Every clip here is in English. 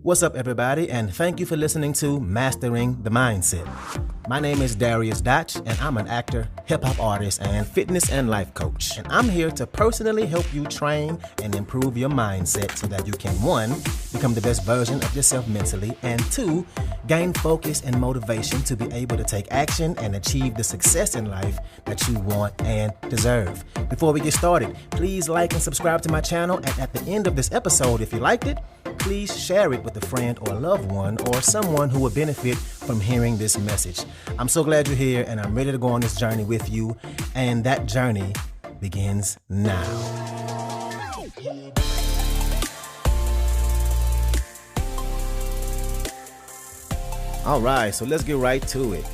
What's up, everybody, and thank you for listening to Mastering the Mindset. My name is Dariusdotch, and I'm an actor, hip-hop artist, and fitness and life coach. And I'm here to personally help you train and improve your mindset so that you can, 1, become the best version of yourself mentally, and 2, gain focus and motivation to be able to take action and achieve the success in life that you want and deserve. Before we get started, please like and subscribe to my channel, and at the end of this episode, if you liked it, please share it with a friend or a loved one or someone who would benefit from hearing this message. I'm so glad you're here, and I'm ready to go on this journey with you, and that journey begins now. All right, so let's get right to it.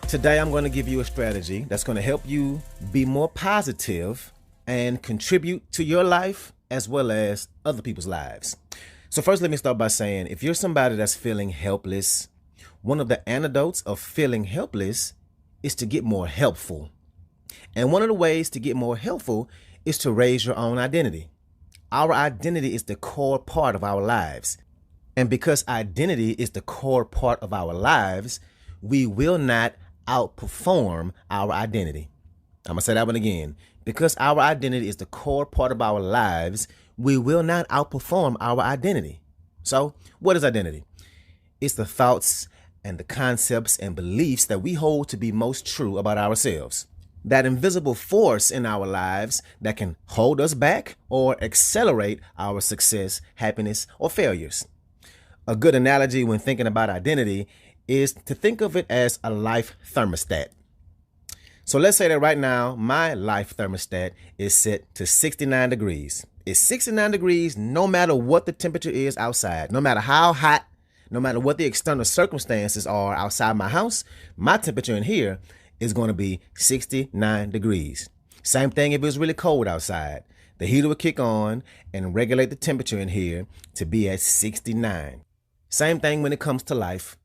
Today, I'm going to give you a strategy that's going to help you be more positive and contribute to your life as well as other people's lives. So first, let me start by saying, if you're somebody that's feeling helpless, one of the antidotes of feeling helpless is to get more helpful. And one of the ways to get more helpful is to raise your own identity. Our identity is the core part of our lives. And because identity is the core part of our lives, we will not outperform our identity. I'm going to say that one again. Because our identity is the core part of our lives, we will not outperform our identity. So, what is identity? It's the thoughts and the concepts and beliefs that we hold to be most true about ourselves. That invisible force in our lives that can hold us back or accelerate our success, happiness, or failures. A good analogy when thinking about identity is to think of it as a life thermostat. So let's say that right now, my life thermostat is set to 69 degrees. It's 69 degrees no matter what the temperature is outside. No matter how hot, no matter what the external circumstances are outside my house, my temperature in here is going to be 69 degrees. Same thing if it was really cold outside. The heater would kick on and regulate the temperature in here to be at 69. Same thing when it comes to life.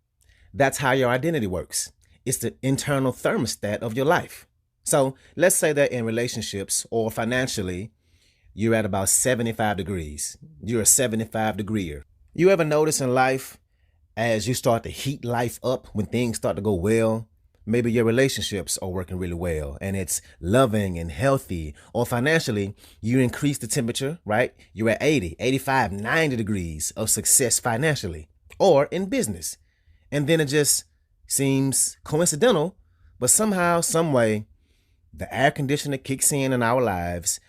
That's how your identity works. It's the internal thermostat of your life. So let's say that in relationships or financially, you're at about 75 degrees. You're a 75 degreer. You ever notice in life, as you start to heat life up when things start to go well, maybe your relationships are working really well and it's loving and healthy, or financially, you increase the temperature, right? You're at 80, 85, 90 degrees of success financially or in business. And then it just seems coincidental, but somehow, some way, the air conditioner kicks in our lives,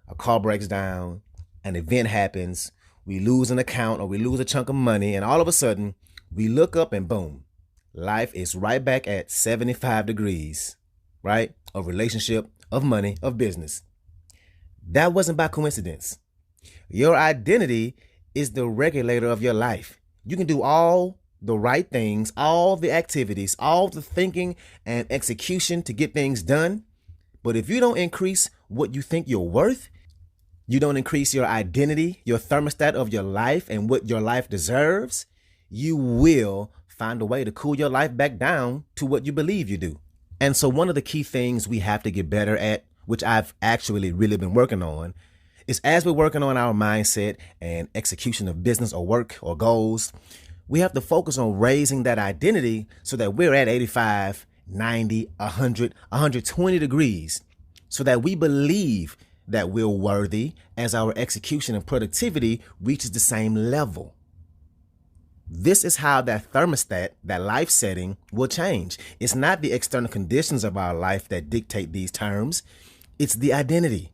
a car breaks down, an event happens, we lose an account or we lose a chunk of money, and all of a sudden, we look up and boom, life is right back at 75 degrees, right? Of relationship, of money, of business. That wasn't by coincidence. Your identity is the regulator of your life. You can do all the right things, all the activities, all the thinking and execution to get things done. But if you don't increase what you think you're worth, you don't increase your identity, your thermostat of your life and what your life deserves, you will find a way to cool your life back down to what you believe you do. And so one of the key things we have to get better at, which I've actually really been working on, is as we're working on our mindset and execution of business or work or goals, we have to focus on raising that identity so that we're at 85, 90, 100, 120 degrees, so that we believe that we're worthy as our execution and productivity reaches the same level. This is how that thermostat, that life setting, will change. It's not the external conditions of our life that dictate these terms. It's the identity.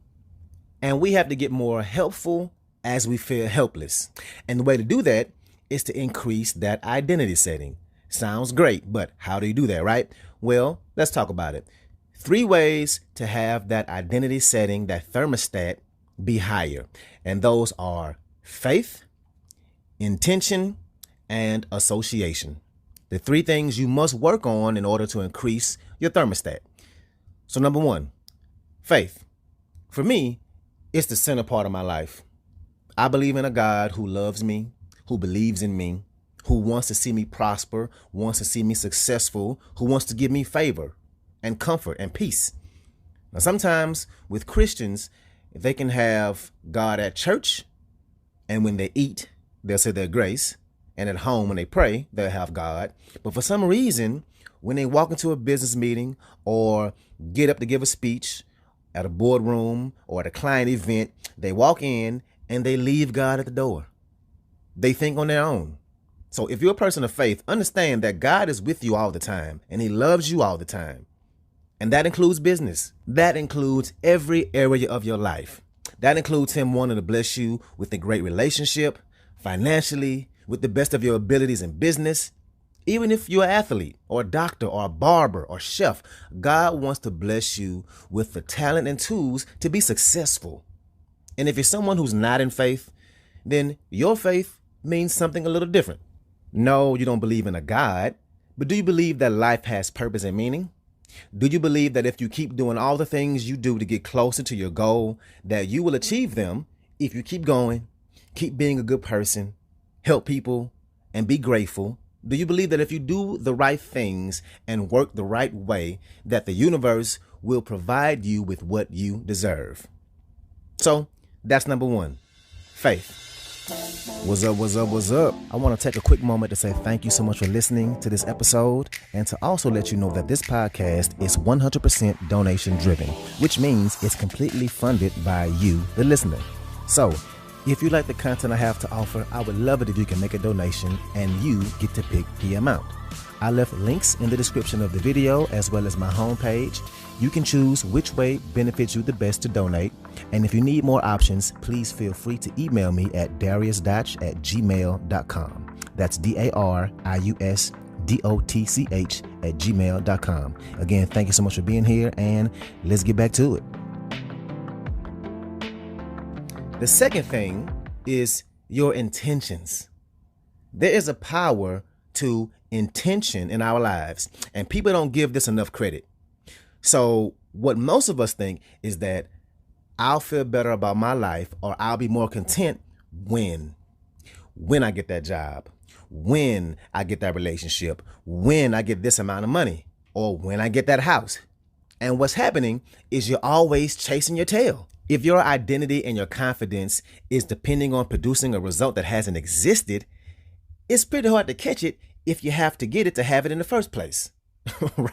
And we have to get more helpful as we feel helpless. And the way to do that is to increase that identity setting. Sounds great, but how do you do that, right? Well, let's talk about it. 3 ways to have that identity setting, that thermostat, be higher. And those are faith, intention, and association. The 3 things you must work on in order to increase your thermostat. So number 1, faith. For me, it's the center part of my life. I believe in a God who loves me, who believes in me, who wants to see me prosper, wants to see me successful, who wants to give me favor and comfort and peace. Now, sometimes with Christians, they can have God at church, and when they eat, they'll say their grace. And at home, when they pray, they'll have God. But for some reason, when they walk into a business meeting or get up to give a speech at a boardroom or at a client event, they walk in and they leave God at the door. They think on their own. So if you're a person of faith, understand that God is with you all the time and he loves you all the time. And that includes business. That includes every area of your life. That includes him wanting to bless you with a great relationship, financially, with the best of your abilities in business. Even if you're an athlete or a doctor or a barber or chef, God wants to bless you with the talent and tools to be successful. And if you're someone who's not in faith, then your faith means something a little different. No, you don't believe in a God, but do you believe that life has purpose and meaning? Do you believe that if you keep doing all the things you do to get closer to your goal, that you will achieve them if you keep going, keep being a good person, help people, and be grateful? Do you believe that if you do the right things and work the right way, that the universe will provide you with what you deserve? So that's number one, faith. What's up, what's up, what's up? I want to take a quick moment to say thank you so much for listening to this episode and to also let you know that this podcast is 100% donation driven, which means it's completely funded by you, the listener. So if you like the content I have to offer, I would love it if you can make a donation and you get to pick the amount. I left links in the description of the video as well as my homepage. You can choose which way benefits you the best to donate. And if you need more options, please feel free to email me at dariusdotch@gmail.com. That's dariusdotch@gmail.com. Again, thank you so much for being here, and let's get back to it. The second thing is your intentions. There is a power to intention in our lives, and people don't give this enough credit. So what most of us think is that I'll feel better about my life, or I'll be more content when I get that job, when I get that relationship, when I get this amount of money, or when I get that house. And what's happening is you're always chasing your tail. If your identity and your confidence is depending on producing a result that hasn't existed, it's pretty hard to catch it if you have to get it to have it in the first place,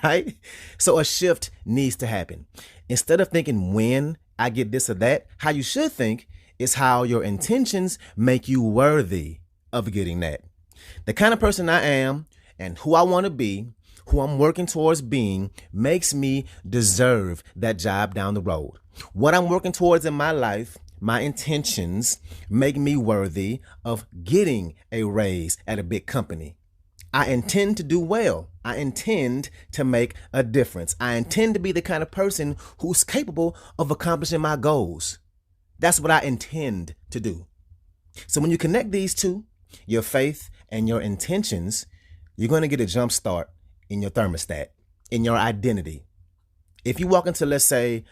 right? So a shift needs to happen. Instead of thinking when I get this or that, how you should think is how your intentions make you worthy of getting that. The kind of person I am and who I want to be, who I'm working towards being, makes me deserve that job down the road. What I'm working towards in my life, my intentions, make me worthy of getting a raise at a big company. I intend to do well. I intend to make a difference. I intend to be the kind of person who's capable of accomplishing my goals. That's what I intend to do. So when you connect these two, your faith and your intentions, you're going to get a jump start in your thermostat, in your identity. If you walk into, let's say,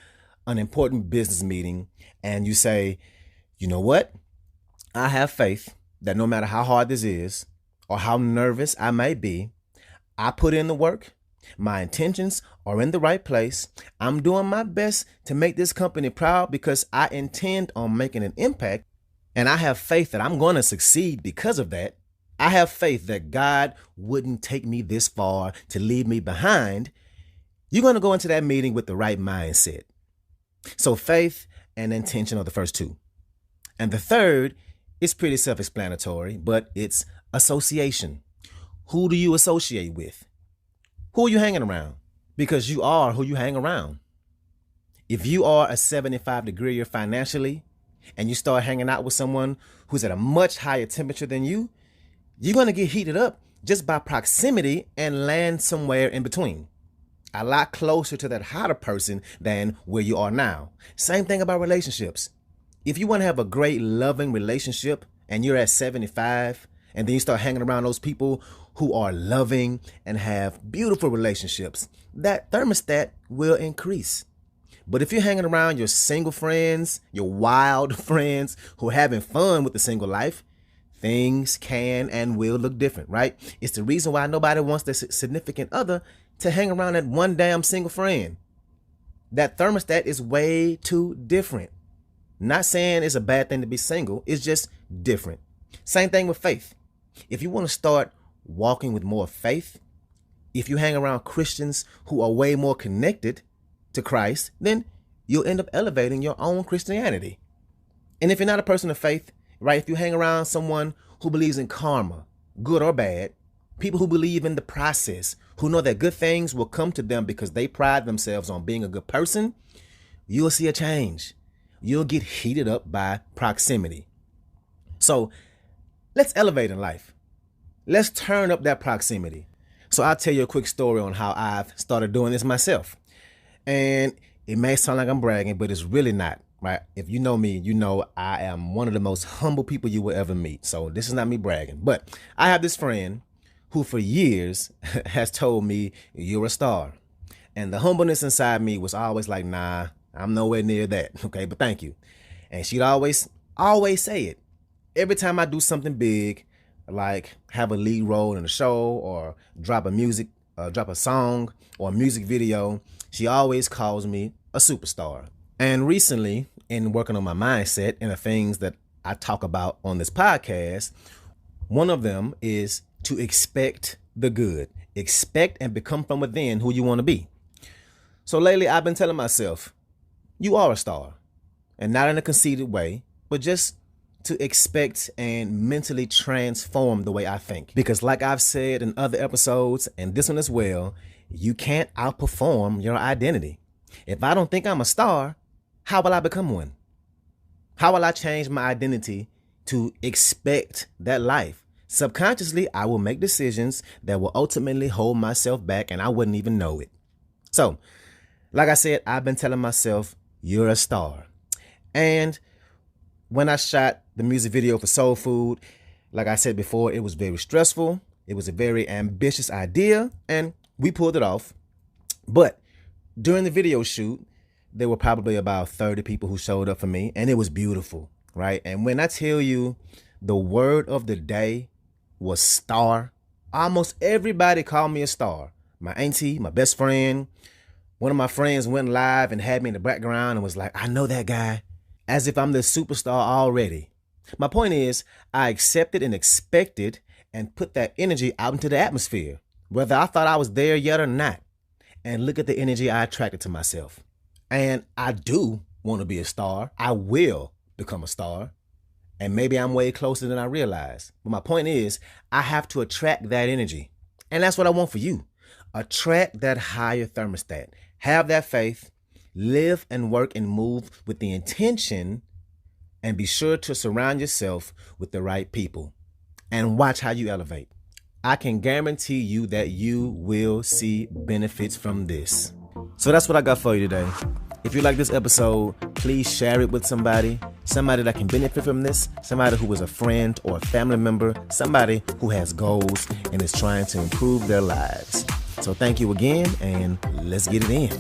an important business meeting and you say, you know what? I have faith that no matter how hard this is or how nervous I may be, I put in the work. My intentions are in the right place. I'm doing my best to make this company proud because I intend on making an impact. And I have faith that I'm going to succeed because of that. I have faith that God wouldn't take me this far to leave me behind. You're going to go into that meeting with the right mindset. So faith and intention are the first two. And the third is pretty self-explanatory, but it's association. Who do you associate with? Who are you hanging around? Because you are who you hang around. If you are a 75-degreeer financially and you start hanging out with someone who's at a much higher temperature than you, you're going to get heated up just by proximity and land somewhere in between. A lot closer to that hotter person than where you are now. Same thing about relationships. If you want to have a great loving relationship and you're at 75 and then you start hanging around those people who are loving and have beautiful relationships, that thermostat will increase. But if you're hanging around your single friends, your wild friends who are having fun with the single life, things can and will look different, right? It's the reason why nobody wants their significant other to hang around that one damn single friend. That thermostat is way too different. Not saying it's a bad thing to be single. It's just different. Same thing with faith. If you want to start walking with more faith, if you hang around Christians who are way more connected to Christ, then you'll end up elevating your own Christianity. And if you're not a person of faith, right, if you hang around someone who believes in karma, good or bad, people who believe in the process, who know that good things will come to them because they pride themselves on being a good person, you'll see a change. You'll get heated up by proximity. So let's elevate in life. Let's turn up that proximity. So I'll tell you a quick story on how I've started doing this myself. And it may sound like I'm bragging, but it's really not, right? If you know me, you know I am one of the most humble people you will ever meet. So this is not me bragging. But I have this friend who for years has told me, you're a star. And the humbleness inside me was always like, nah, I'm nowhere near that. Okay, but thank you. And she'd always say it. Every time I do something big, like have a lead role in a show or drop a song or a music video, she always calls me a superstar. And recently, in working on my mindset and the things that I talk about on this podcast, one of them is to expect the good. Expect and become from within who you want to be. So lately, I've been telling myself, you are a star. And not in a conceited way, but just to expect and mentally transform the way I think. Because like I've said in other episodes, and this one as well, you can't outperform your identity. If I don't think I'm a star, how will I become one? How will I change my identity to expect that life? Subconsciously, I will make decisions that will ultimately hold myself back and I wouldn't even know it. So, like I said, I've been telling myself, you're a star. And when I shot the music video for Soul Food, like I said before, it was very stressful. It was a very ambitious idea, and we pulled it off. But during the video shoot, there were probably about 30 people who showed up for me, and it was beautiful, right? And when I tell you the word of the day was star, almost everybody called me a star. My auntie, my best friend, one of my friends went live and had me in the background and was like, I know that guy. As if I'm the superstar already. My point is, I accepted and expected and put that energy out into the atmosphere, whether I thought I was there yet or not. And look at the energy I attracted to myself. And I do want to be a star. I will become a star. And maybe I'm way closer than I realize. But my point is, I have to attract that energy. And that's what I want for you. Attract that higher thermostat. Have that faith. Live and work and move with the intention, and be sure to surround yourself with the right people and watch how you elevate. I can guarantee you that you will see benefits from this. So that's what I got for you today. If you like this episode, please share it with somebody that can benefit from this, somebody who is a friend or a family member, somebody who has goals and is trying to improve their lives. So thank you again, and let's get it in.